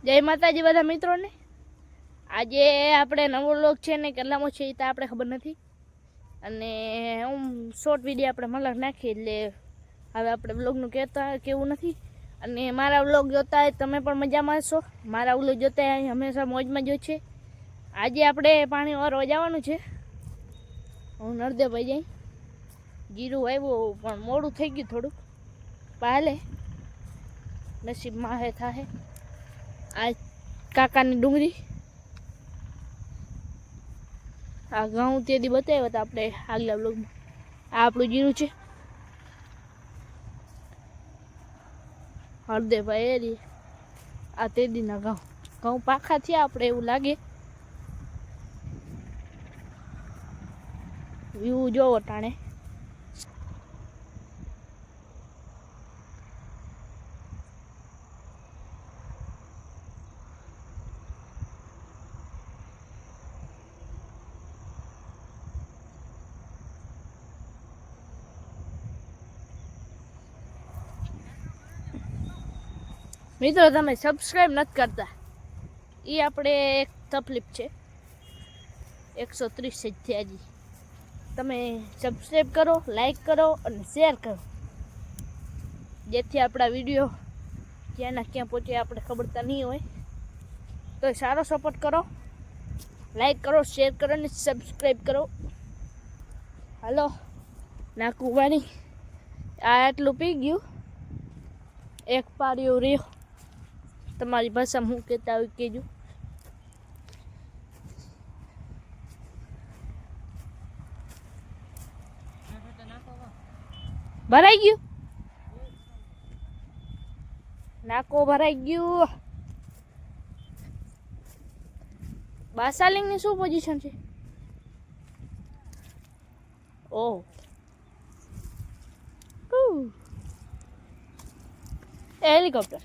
જય માતાજી બધા મિત્રોને। આજે આપણે નવો વ્લોગ છે ને કેટલામો છે એ તો આપણે ખબર નથી અને હું શોર્ટ વિડીયો આપણે મલક નાખી એટલે હવે આપણે વ્લોગનું કેવું નથી અને મારા વ્લોગ જોતા હોય તમે પણ મજામાં હશો। મારા વ્લોગ જોતા હોય હંમેશા મોજમાં જ છે। આજે આપણે પાણી વારવા જવાનું છે। હું નરદેભાઈ જઈ જીરું આવ્યું પણ મોડું થઈ ગયું થોડુંક પાલે નસીબમાં હે થાહે। આ કાકાની ડુંગળી આ ઘઉં તેથી બતાવ્યા હતા આપણે આગલા બ્લોગમાં। આ આપણું જીરું છે હરદેભાઈ એરી આ તેદીના ઘઉં પાખા થયા આપણે એવું લાગે। વ્યૂ જોવો ટાણે મિત્રો તમે સબસ્ક્રાઈબ નથી કરતા એ આપણે એક તકલીફ છે। 130 જ થયા હજી। તમે સબસ્ક્રાઈબ કરો, લાઈક કરો અને શેર કરો જેથી આપણા વિડીયો ક્યાંના ક્યાં પહોંચે આપણે ખબર તો નહીં હોય। તો સારો સપોર્ટ કરો, લાઈક કરો, શેર કરો અને સબસ્ક્રાઈબ કરો। હાલો નાખું પાણી આ આટલું પી ગયું એક પાડ્યું રહ્યો। તમારી ભાષામાં હું કહેતા હોય કહેજો। ભરાઈ ગયું નાકો ભરાઈ ગયું। બાસાલિંગની શું પોઝિશન છે? ઓહ હેલિકોપ્ટર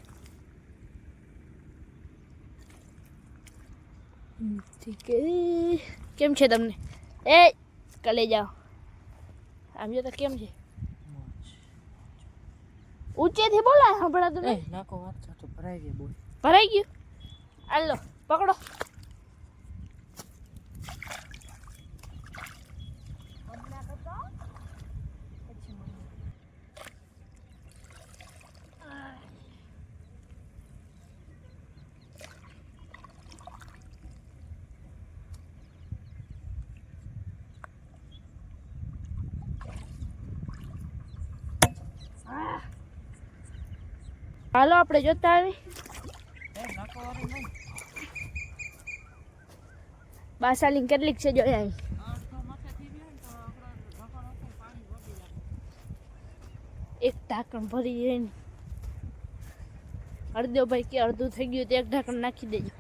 ઠીક કેમ છે તમને? એ કલે જાઓ આમ જો તો કેમ છે? ઊંચેથી બોલાય હમણાં તમે નાકો વાત તો ભરાઈ ગયો બોલ ભરાઈ ગયું હાલો પકડો। હાલો આપણે જોતા આવી બાસાલિંગ કેટલીક છે જોઈએ અહીં એક ઢાંકણ ભરી જઈને હરદેવભાઈ કે અડધું થઈ ગયું તો એક ઢાંકણ નાખી દેજો।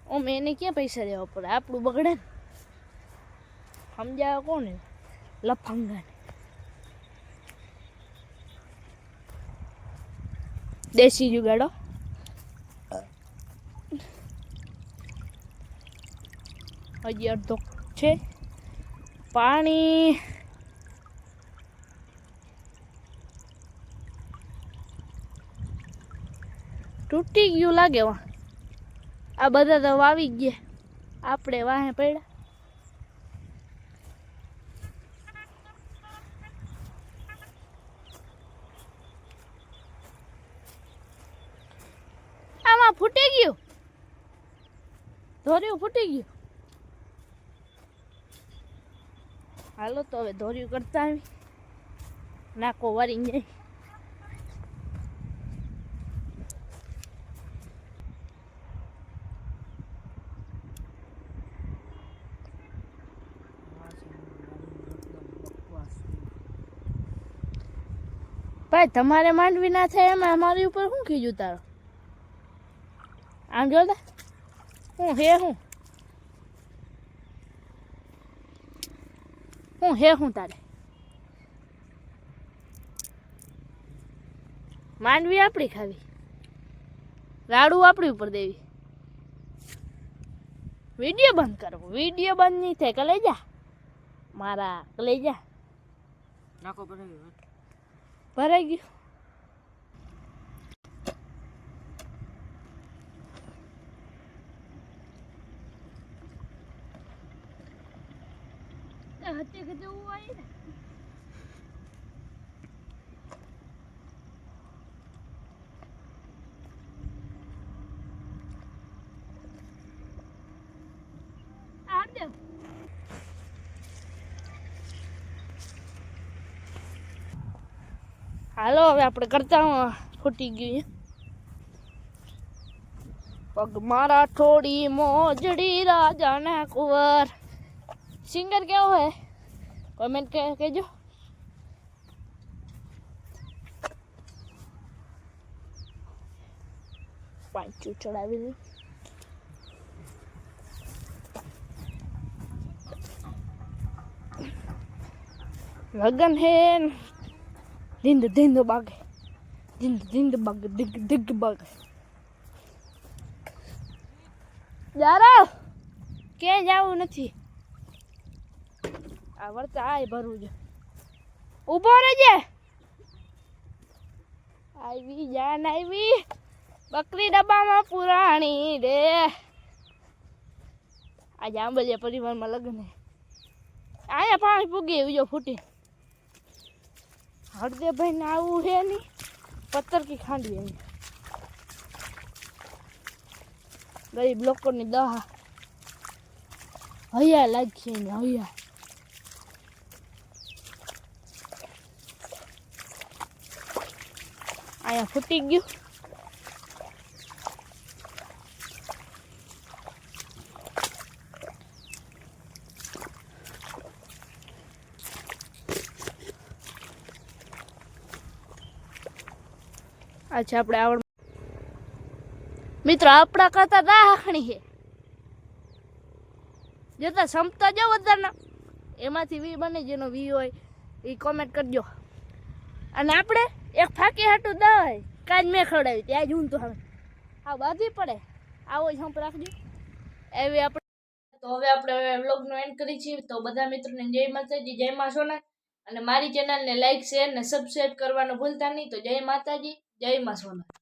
ઓમ એને ક્યાં પૈસા દેવા પડે આપણું બગડે ને સમજાવે કોને લફંગાને। દેશી જુગાડો હજી અડધો છે પાણી તૂટી ગયું લાગે। આ બધા તો વાવી ગયા આપણે વાહે પડ્યા। આમાં ફૂટી ગયું ધોર્યું ફૂટી ગયું। હાલો તો હવે ધોર્યું કરતા આવી નાકો વારી જાય। ભાઈ તમારે માંડવી ના થાય એમાં અમારી ઉપર શું કીધું તારો? આમ જોતા હું હે હું તારે માંડવી આપણી ખાવી રાડું આપણી ઉપર દેવી। વિડીયો બંધ કરવો વિડીયો બંધ નહીં થાય કલેજા મારા કલેજા નાકો ભરાઈ ગયું। હતે કે હું આવી ને આડે હાલો હવે આપણે કરતા ફૂટી ગયું પગ મારા થોડી મોજડી રાજાના કુંવર સિંગર કેવો હે કમેન્ટ કહેજો પાંચું ચડાવી લગન હે દિંદ દિંદ બાગે દિંદ બાગે દિગ બાગે જારા ક્યાંય જવું નથી આ વળતા આય ભરવું છે ઊભો રહેજે આવી જાન આવી બકરી ડબ્બામાં પુરાણી રે આજે આંબલિયા પરિવારમાં લગ્ન હે અહીંયા પાણી પૂગી એવું જો ફૂટી હળદેભાઈ ને આવું હે નહીં પત્તર કી ખાંડવી એમ ગરીબ લોકોની દહા હૈયા લાગશે ને હૈયા અહીંયા ફૂટી ગયું અચ્છા આપણે આવડ મિત્રો આપણા કરતા દાખણી છે જતા સમતા જાવ વધારના એમાંથી વી બને જેનો વી હોય એ કોમેન્ટ કરજો અને આપણે એક ફાંકી હાટું દવાય કાજ મેં ખવડાવી ત્યાં જ હું તો હવે આ બાંધવી પડે આવો જ હંપ રાખજો એવી આપણે તો હવે આપણે વ્લોગનો એન્ડ કરી છીએ તો બધા મિત્રોને જય માતાજી જય મા સોના અને મારી ચેનલને લાઈક શેર ને સબસ્ક્રાઈબ કરવાનું ભૂલતા નહીં તો જય માતાજી જય મા સોના